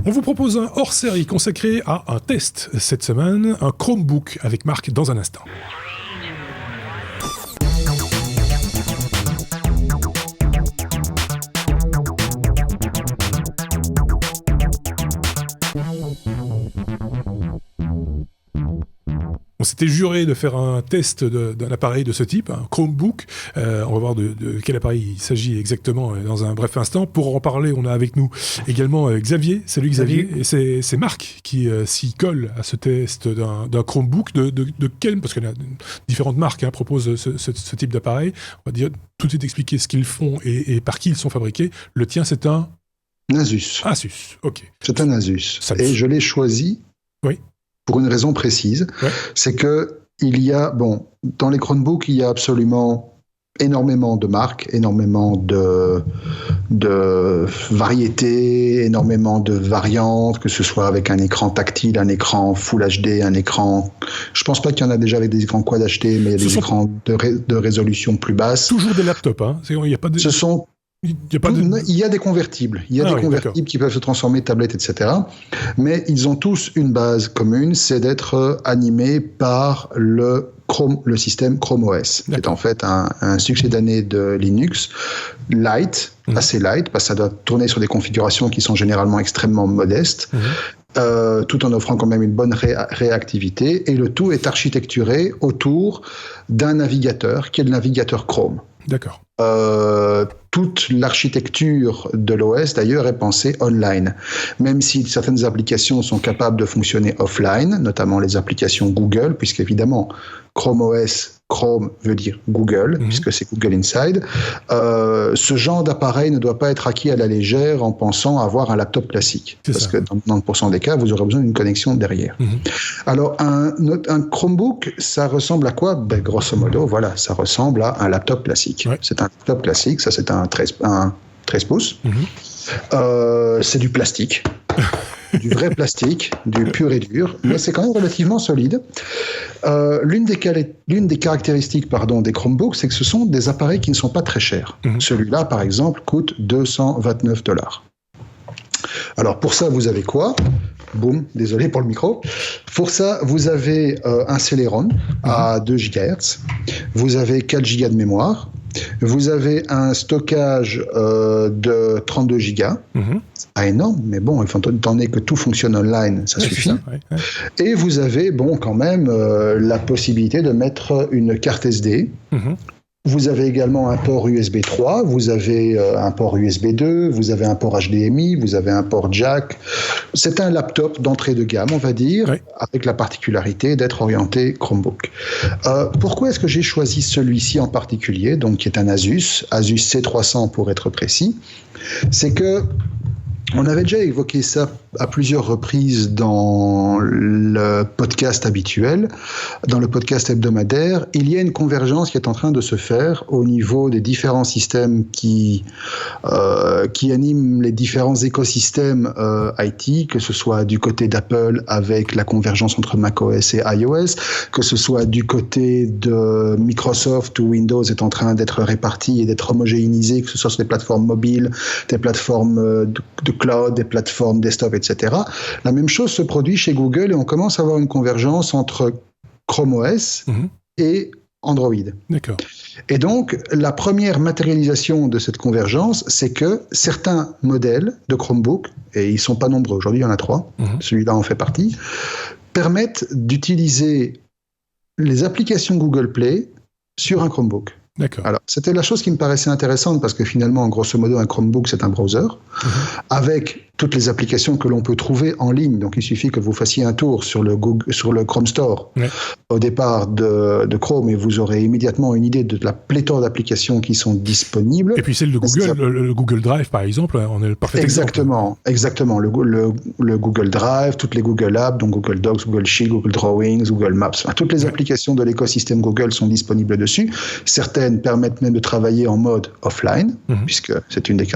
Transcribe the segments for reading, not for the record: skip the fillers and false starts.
On vous propose un hors-série consacré à un test cette semaine, un Chromebook avec Marc dans un instant. On s'était juré de faire un test d'un appareil de ce type, un Chromebook. On va voir de quel appareil il s'agit exactement dans un bref instant. Pour en parler, on a avec nous également Xavier. Salut Xavier. Salut. Et c'est Marc qui s'y colle à ce test d'un Chromebook. De quel, parce qu'il y a différentes marques proposent ce type d'appareil. On va dire tout de suite expliquer ce qu'ils font et par qui ils sont fabriqués. Le tien, c'est un Asus. Asus, ok. C'est un Asus. Et je l'ai choisi. Oui. Pour une raison précise, c'est que dans les Chromebooks, il y a absolument énormément de marques, énormément de variétés, énormément de variantes, que ce soit avec un écran tactile, un écran Full HD, un écran... Je pense pas qu'il y en a déjà avec des écrans Quad HD, mais il y a des écrans de résolution plus basse. Toujours des laptops, hein. Il y a pas de... Il y a des convertibles. Il y a des convertibles qui peuvent se transformer en tablettes, etc. Mais ils ont tous une base commune, c'est d'être animés par le système Chrome OS, qui est en fait un succédané de Linux, light, assez light, parce que ça doit tourner sur des configurations qui sont généralement extrêmement modestes, tout en offrant quand même une bonne réactivité. Et le tout est architecturé autour d'un navigateur, qui est le navigateur Chrome. D'accord. Toute l'architecture de l'OS, d'ailleurs, est pensée online. Même si certaines applications sont capables de fonctionner offline, notamment les applications Google, puisqu'évidemment, Chrome OS, Chrome veut dire Google, puisque c'est Google Inside. Ce genre d'appareil ne doit pas être acquis à la légère en pensant avoir un laptop classique. Parce que dans 90% des cas, vous aurez besoin d'une connexion derrière. Alors, un Chromebook, ça ressemble à quoi ? Grosso modo, voilà, ça ressemble à un laptop classique. Ouais. C'est un laptop classique, ça c'est un 13 pouces. C'est du plastique. Du vrai plastique, du pur et dur, mais c'est quand même relativement solide. L'une des caractéristiques des Chromebooks, c'est que ce sont des appareils qui ne sont pas très chers. Celui-là, par exemple, coûte $229. Alors pour ça, vous avez quoi ? Boum, désolé pour le micro. Pour ça, vous avez un Celeron à 2 GHz, vous avez 4 Go de mémoire, vous avez un stockage de 32 Go. Pas énorme, mais bon, étant donné que tout fonctionne online, ça suffit. Ça, Et vous avez quand même la possibilité de mettre une carte SD. Vous avez également un port USB 3, vous avez un port USB 2, vous avez un port HDMI, vous avez un port jack. C'est un laptop d'entrée de gamme, on va dire, avec la particularité d'être orienté Chromebook. Pourquoi est-ce que j'ai choisi celui-ci en particulier, donc qui est un Asus C300 pour être précis ? C'est que on avait déjà évoqué ça à plusieurs reprises dans le podcast habituel, dans le podcast hebdomadaire. Il y a une convergence qui est en train de se faire au niveau des différents systèmes qui animent les différents écosystèmes IT, que ce soit du côté d'Apple avec la convergence entre macOS et iOS, que ce soit du côté de Microsoft où Windows est en train d'être réparti et d'être homogénéisé, que ce soit sur des plateformes mobiles, des plateformes de cloud, des plateformes desktop, etc. La même chose se produit chez Google et on commence à avoir une convergence entre Chrome OS et Android. D'accord. Et donc, la première matérialisation de cette convergence, c'est que certains modèles de Chromebook, et ils ne sont pas nombreux, aujourd'hui il y en a 3, celui-là en fait partie, permettent d'utiliser les applications Google Play sur un Chromebook. D'accord. Alors, c'était la chose qui me paraissait intéressante parce que finalement, grosso modo, un Chromebook, c'est un browser avec toutes les applications que l'on peut trouver en ligne. Donc, il suffit que vous fassiez un tour sur le Chrome Store au départ de Chrome et vous aurez immédiatement une idée de la pléthore d'applications qui sont disponibles. Et puis celle de Google, le Google Drive, par exemple, on est le parfait exemple. Exactement. Le Google Drive, toutes les Google Apps, donc Google Docs, Google Sheets, Google Drawings, Google Maps. Enfin, toutes les applications de l'écosystème Google sont disponibles dessus. Certaines permettent même de travailler en mode offline, puisque c'est une des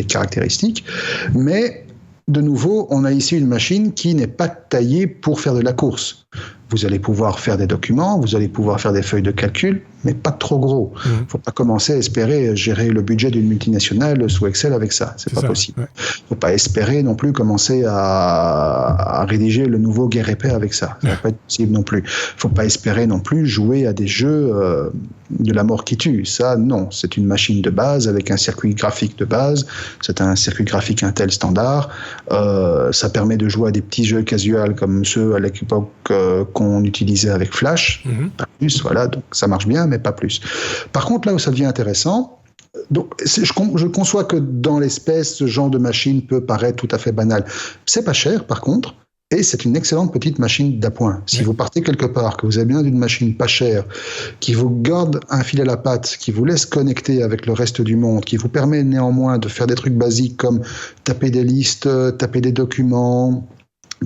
caractéristiques. Mais de nouveau, on a ici une machine qui n'est pas taillée pour faire de la course. vous allez pouvoir faire des documents, vous allez pouvoir faire des feuilles de calcul, mais pas trop gros. Il ne faut pas commencer à espérer gérer le budget d'une multinationale sous Excel avec ça. C'est pas possible. Il ne faut pas espérer non plus commencer à rédiger le nouveau Guerre et Paix avec ça. Ça ne va pas être possible non plus. Il ne faut pas espérer non plus jouer à des jeux de la mort qui tue. Ça, non. C'est une machine de base avec un circuit graphique de base. C'est un circuit graphique Intel standard. Ça permet de jouer à des petits jeux casual comme ceux à l'époque qu'on utilisait avec Flash. Pas plus, voilà. Donc ça marche bien, mais pas plus. Par contre, là où ça devient intéressant, donc, je conçois que dans l'espèce, ce genre de machine peut paraître tout à fait banal. C'est pas cher, par contre, et c'est une excellente petite machine d'appoint. Si vous partez quelque part, que vous avez besoin d'une machine pas chère, qui vous garde un fil à la patte, qui vous laisse connecter avec le reste du monde, qui vous permet néanmoins de faire des trucs basiques comme taper des listes, taper des documents,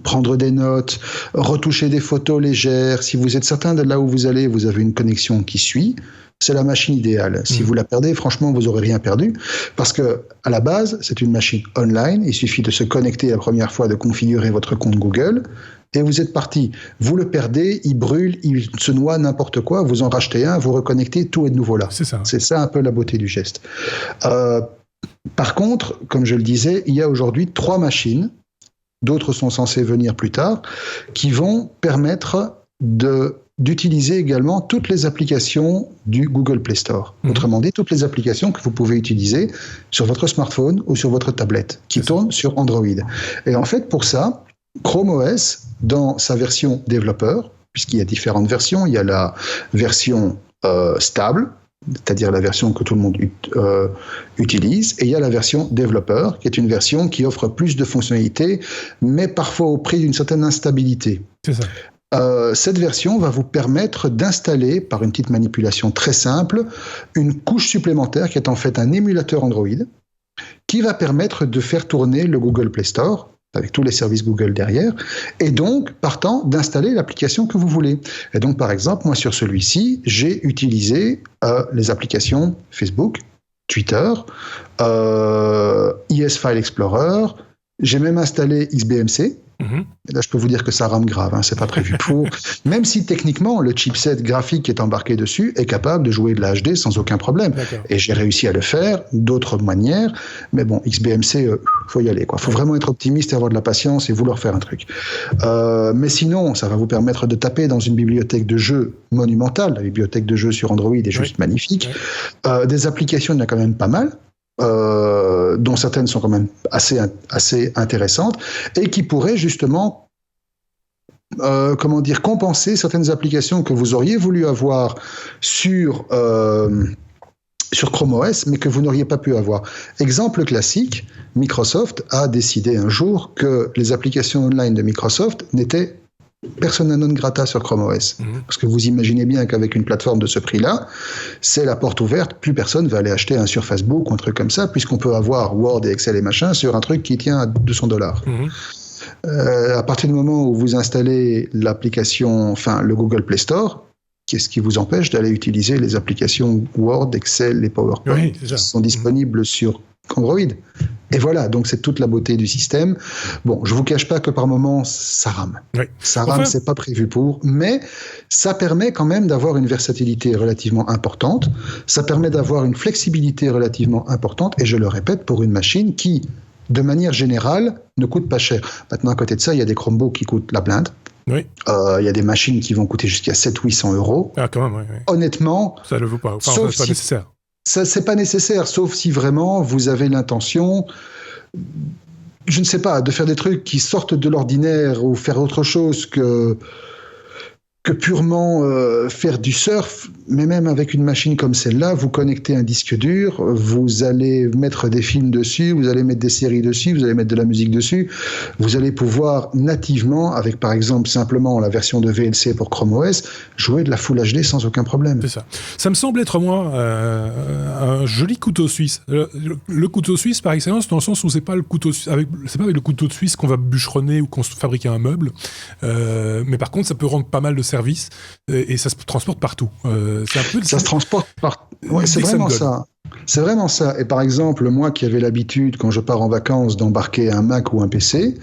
prendre des notes, retoucher des photos légères. Si vous êtes certain de là où vous allez, vous avez une connexion qui suit, c'est la machine idéale. Si vous la perdez, franchement, vous n'aurez rien perdu. Parce que, à la base, c'est une machine online. Il suffit de se connecter la première fois, de configurer votre compte Google, et vous êtes parti. Vous le perdez, il brûle, il se noie, n'importe quoi. Vous en rachetez un, vous reconnectez, tout est de nouveau là. C'est ça un peu la beauté du geste. Par contre, comme je le disais, il y a aujourd'hui 3 machines, d'autres sont censées venir plus tard, qui vont permettre d'utiliser également toutes les applications du Google Play Store. Autrement dit, toutes les applications que vous pouvez utiliser sur votre smartphone ou sur votre tablette, qui tournent sur Android. Et en fait, pour ça, Chrome OS, dans sa version développeur, puisqu'il y a différentes versions, il y a la version stable, c'est-à-dire la version que tout le monde utilise, et il y a la version développeur, qui est une version qui offre plus de fonctionnalités, mais parfois au prix d'une certaine instabilité. C'est ça. Cette version va vous permettre d'installer, par une petite manipulation très simple, une couche supplémentaire qui est en fait un émulateur Android, qui va permettre de faire tourner le Google Play Store, avec tous les services Google derrière, et donc, partant, d'installer l'application que vous voulez. Et donc, par exemple, moi, sur celui-ci, j'ai utilisé les applications Facebook, Twitter, ES File Explorer, j'ai même installé XBMC. Et là, je peux vous dire que ça rame grave, hein, c'est pas prévu pour. Même si techniquement, le chipset graphique qui est embarqué dessus est capable de jouer de la HD sans aucun problème. Et j'ai réussi à le faire d'autres manières. Mais bon, XBMC, faut y aller, quoi. Faut vraiment être optimiste et avoir de la patience et vouloir faire un truc. Mais sinon, ça va vous permettre de taper dans une bibliothèque de jeux monumentale. La bibliothèque de jeux sur Android est juste magnifique. Des applications, il y en a quand même pas mal. Dont certaines sont quand même assez intéressantes et qui pourraient justement compenser certaines applications que vous auriez voulu avoir sur Chrome OS, mais que vous n'auriez pas pu avoir. Exemple classique, Microsoft a décidé un jour que les applications online de Microsoft n'étaient persona non grata sur Chrome OS. Parce que vous imaginez bien qu'avec une plateforme de ce prix-là, c'est la porte ouverte, plus personne va aller acheter un sur Facebook ou un truc comme ça, puisqu'on peut avoir Word et Excel et machin sur un truc qui tient à $200. À partir du moment où vous installez l'application, enfin le Google Play Store, qu'est-ce qui vous empêche d'aller utiliser les applications Word, Excel et PowerPoint qui sont disponibles sur Android? Et voilà, donc c'est toute la beauté du système. Bon, je vous cache pas que par moments, ça rame. Ça rame, c'est pas prévu pour, mais ça permet quand même d'avoir une versatilité relativement importante, ça permet d'avoir une flexibilité relativement importante, et je le répète, pour une machine qui, de manière générale, ne coûte pas cher. Maintenant, à côté de ça, il y a des Chromebooks qui coûtent la blinde. Il y a des machines qui vont coûter jusqu'à 700-800 €. Ah, quand même, Honnêtement, ça ne vaut pas. Enfin, c'est pas nécessaire. Ça, c'est pas nécessaire, sauf si vraiment vous avez l'intention, je ne sais pas, de faire des trucs qui sortent de l'ordinaire ou faire autre chose que purement faire du surf. Mais même avec une machine comme celle-là, vous connectez un disque dur, vous allez mettre des films dessus, vous allez mettre des séries dessus, vous allez mettre de la musique dessus, vous allez pouvoir nativement, avec par exemple simplement la version de VLC pour Chrome OS, jouer de la Full HD sans aucun problème. C'est ça. Ça me semble être, moi, un joli couteau suisse. Le couteau suisse par excellence, dans le sens où c'est pas avec le couteau suisse qu'on va bûcheronner ou qu'on fabriquer un meuble, mais par contre ça peut rendre pas mal de service et ça se transporte partout. C'est un peu ça se transporte partout. Ouais, c'est vraiment ça. C'est vraiment ça. Et par exemple, moi qui avais l'habitude, quand je pars en vacances, d'embarquer un Mac ou un PC,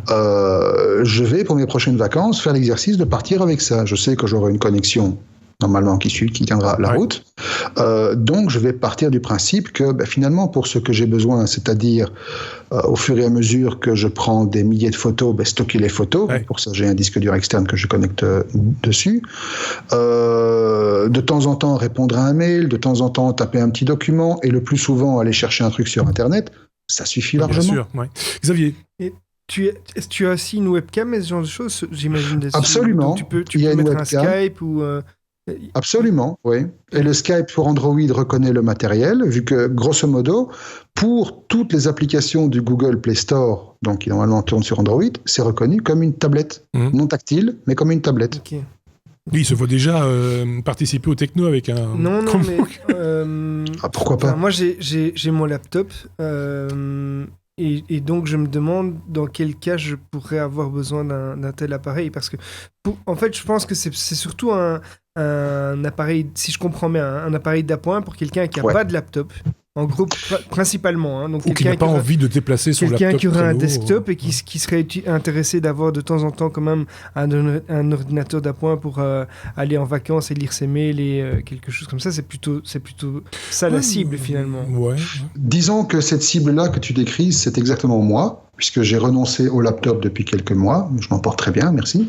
je vais, pour mes prochaines vacances, faire l'exercice de partir avec ça. Je sais que j'aurai une connexion normalement qui tiendra la route. Donc, je vais partir du principe que finalement, pour ce que j'ai besoin, c'est-à-dire au fur et à mesure que je prends des milliers de photos, stocker les photos. Pour ça, j'ai un disque dur externe que je connecte dessus. De temps en temps, répondre à un mail, de temps en temps, taper un petit document, et le plus souvent, aller chercher un truc sur Internet. Ça suffit largement. Bien sûr, Xavier. Est-ce que tu as aussi une webcam et ce genre de choses, j'imagine. Absolument. Donc tu peux mettre un Skype ou... Absolument, oui. Et le Skype pour Android reconnaît le matériel, vu que, grosso modo, pour toutes les applications du Google Play Store, donc qui normalement tournent sur Android, c'est reconnu comme une tablette. Non tactile, mais comme une tablette. Okay. Oui, il se voit déjà participer au techno avec un... Non, mais... pourquoi pas ? Moi, j'ai mon laptop, et donc je me demande dans quel cas je pourrais avoir besoin d'un tel appareil, parce que, en fait, je pense que c'est surtout un appareil, si je comprends bien, un appareil d'appoint pour quelqu'un qui n'a pas de laptop, en gros, principalement. Donc ou qui n'a pas envie de déplacer son laptop. Quelqu'un qui aurait un desktop et qui serait intéressé d'avoir de temps en temps quand même un ordinateur d'appoint pour aller en vacances et lire ses mails et quelque chose comme ça, c'est plutôt ça la cible finalement. Ouais. Disons que cette cible-là que tu décris, c'est exactement moi, puisque j'ai renoncé au laptop depuis quelques mois. Je m'en porte très bien, merci.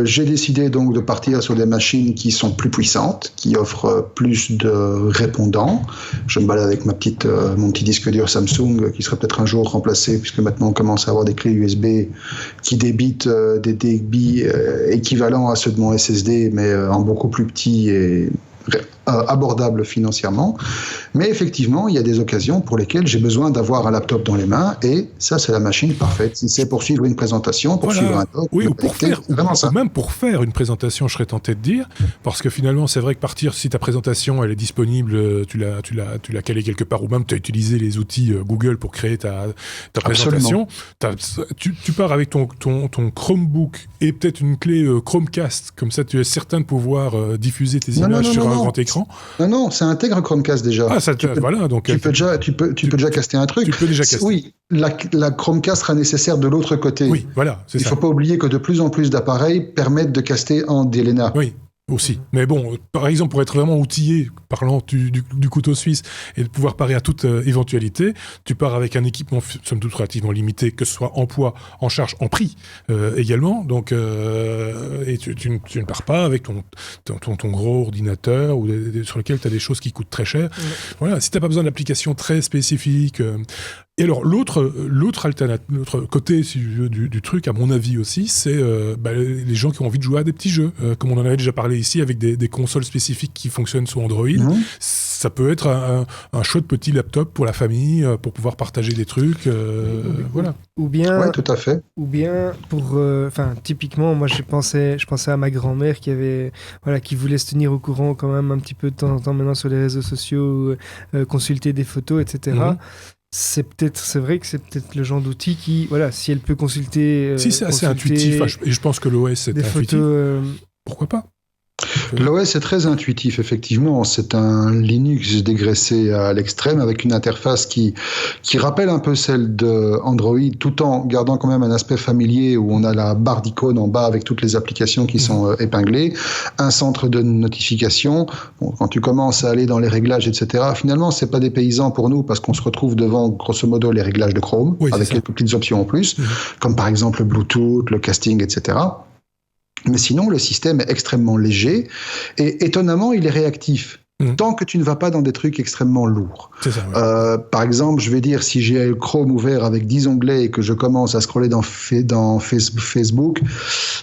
J'ai décidé donc de partir sur des machines qui sont plus puissantes, qui offrent plus de répondants. Je me balade avec mon petit disque dur Samsung, qui serait peut-être un jour remplacé, puisque maintenant on commence à avoir des clés USB qui débitent des débits équivalents à ceux de mon SSD, mais en beaucoup plus petit et abordable financièrement. Mais effectivement, il y a des occasions pour lesquelles j'ai besoin d'avoir un laptop dans les mains, et ça, c'est la machine parfaite. Si c'est pour suivre une présentation, pour suivre un doc, ou même pour faire une présentation, je serais tenté de dire, parce que finalement, c'est vrai que si ta présentation, elle est disponible, tu l'as calée quelque part, ou même tu as utilisé les outils Google pour créer ta présentation, tu pars avec ton Chromebook et peut-être une clé Chromecast, comme ça tu es certain de pouvoir diffuser tes images sur un grand écran. Non, ça intègre Chromecast déjà. Donc tu peux déjà caster un truc. Tu peux déjà caster. Oui, la Chromecast sera nécessaire de l'autre côté. Oui, voilà, c'est ça. Il ne faut pas oublier que de plus en plus d'appareils permettent de caster en DLNA. Oui. Aussi. Mais bon, par exemple, pour être vraiment outillé, parlant du couteau suisse, et de pouvoir parer à toute éventualité, tu pars avec un équipement, somme toute, relativement limité, que ce soit en poids, en charge, en prix également. Donc, et tu ne pars pas avec ton gros ordinateur sur lequel tu as des choses qui coûtent très cher. Voilà, si tu n'as pas besoin d'applications très spécifiques. Et alors, l'autre côté du truc, à mon avis aussi, c'est les gens qui ont envie de jouer à des petits jeux. Comme on en avait déjà parlé ici, avec des consoles spécifiques qui fonctionnent sous Android. Ça peut être un chouette petit laptop pour la famille, pour pouvoir partager des trucs. Voilà. Ou bien, ouais, tout à fait. Ou bien, typiquement, moi, je pensais à ma grand-mère qui voulait se tenir au courant quand même un petit peu de temps en temps maintenant sur les réseaux sociaux, consulter des photos, etc. C'est vrai que c'est peut-être le genre d'outil qui, si elle peut consulter... c'est assez intuitif, et je pense que l'OS est intuitif. Pourquoi pas ? L'OS est très intuitif, effectivement. C'est un Linux dégraissé à l'extrême, avec une interface qui rappelle un peu celle d'Android, tout en gardant quand même un aspect familier, où on a la barre d'icônes en bas avec toutes les applications qui sont épinglées, un centre de notification. Bon, quand tu commences à aller dans les réglages, etc., finalement, c'est pas dépaysant pour nous, parce qu'on se retrouve devant, grosso modo, les réglages de Chrome, avec quelques petites options en plus, comme par exemple le Bluetooth, le casting, etc. Mais sinon, le système est extrêmement léger et étonnamment, il est réactif. Tant que tu ne vas pas dans des trucs extrêmement lourds. C'est ça, par exemple, je vais dire, si j'ai Chrome ouvert avec 10 onglets et que je commence à scroller dans Facebook,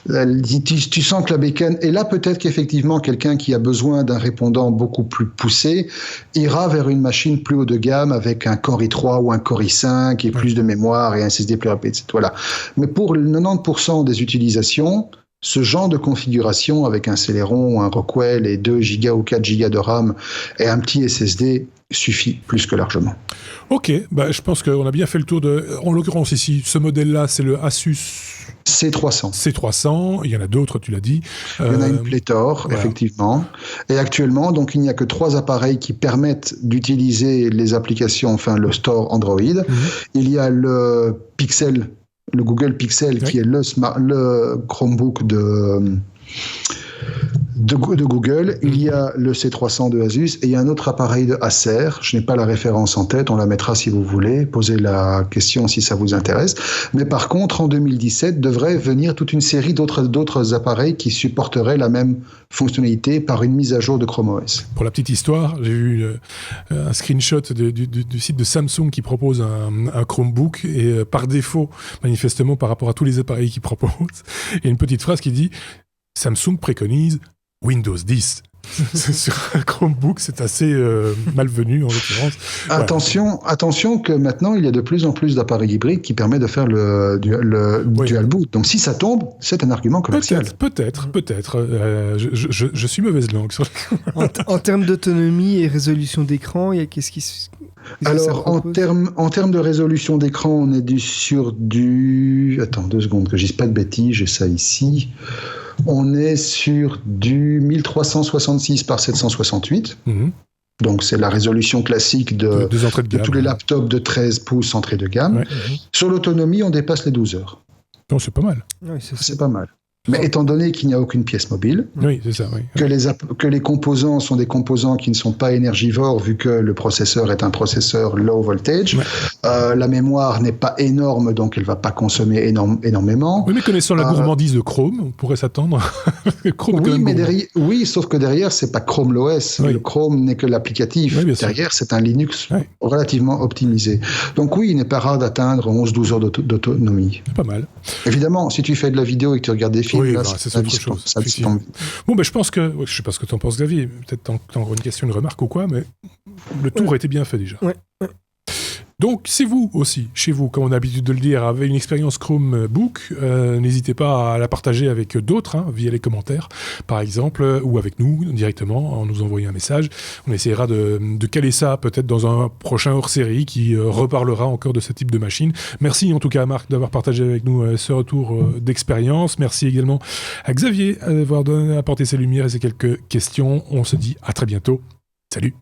tu sens que la bécane... Et là, peut-être qu'effectivement, quelqu'un qui a besoin d'un répondant beaucoup plus poussé ira vers une machine plus haut de gamme avec un Core i3 ou un Core i5 et plus de mémoire et un SSD plus rapide. Voilà. Mais pour 90% des utilisations... Ce genre de configuration avec un Celeron, un Rockwell et 2 Go ou 4 Go de RAM et un petit SSD suffit plus que largement. Ok, je pense qu'on a bien fait le tour en l'occurrence ici, ce modèle-là, c'est le Asus C300. C300, il y en a d'autres, tu l'as dit. Il y en a une pléthore, effectivement. Et actuellement, donc, il n'y a que 3 appareils qui permettent d'utiliser les applications, enfin le store Android. Il y a le Pixel, le Google Pixel, qui est le Chromebook de Google. Il y a le C300 de Asus et il y a un autre appareil de Acer. Je n'ai pas la référence en tête, on la mettra si vous voulez. Posez la question si ça vous intéresse. Mais par contre, en 2017, devrait venir toute une série d'autres appareils qui supporteraient la même fonctionnalité par une mise à jour de Chrome OS. Pour la petite histoire, j'ai vu un screenshot du site de Samsung qui propose un Chromebook et par défaut, manifestement par rapport à tous les appareils qu'ils proposent, il y a une petite phrase qui dit Samsung préconise Windows 10. Sur un Chromebook, c'est assez malvenu en l'occurrence. Attention que maintenant, il y a de plus en plus d'appareils hybrides qui permettent de faire le dual boot. Donc si ça tombe, c'est un argument commercial. Peut-être. Je suis mauvaise langue. En termes d'autonomie et résolution d'écran, qu'est-ce qui Alors, en termes de résolution d'écran, on est sur du... Attends 2 secondes, que je dise pas de bêtises, j'ai ça ici. On est sur du 1366 par 768. Donc, c'est la résolution classique de tous les laptops de 13 pouces entrée de gamme. Sur l'autonomie, on dépasse les 12 heures. Non, c'est pas mal. Oui, c'est pas mal. Mais étant donné qu'il n'y a aucune pièce mobile, c'est ça, que les composants sont des composants qui ne sont pas énergivores vu que le processeur est un processeur low voltage, la mémoire n'est pas énorme donc elle ne va pas consommer énormément. Oui, mais connaissant la gourmandise de Chrome, on pourrait s'attendre. Sauf que derrière, c'est pas Chrome l'OS. Le Chrome n'est que l'applicatif. Derrière, c'est un Linux relativement optimisé. Donc oui, il n'est pas rare d'atteindre 11-12 heures d'autonomie. C'est pas mal. Évidemment, si tu fais de la vidéo et que tu regardes des films, c'est autre chose. Bon, je pense que... je sais pas ce que tu en penses, Xavier. Peut-être encore une question, une remarque ou quoi, mais le tour a été bien fait déjà. Donc, si vous aussi, chez vous, comme on a l'habitude de le dire, avez une expérience Chromebook, n'hésitez pas à la partager avec d'autres, via les commentaires, par exemple, ou avec nous, directement, en nous envoyant un message. On essaiera de caler ça, peut-être, dans un prochain hors-série qui reparlera encore de ce type de machine. Merci, en tout cas, à Marc, d'avoir partagé avec nous ce retour d'expérience. Merci également à Xavier d'avoir apporté ses lumières et ses quelques questions. On se dit à très bientôt. Salut!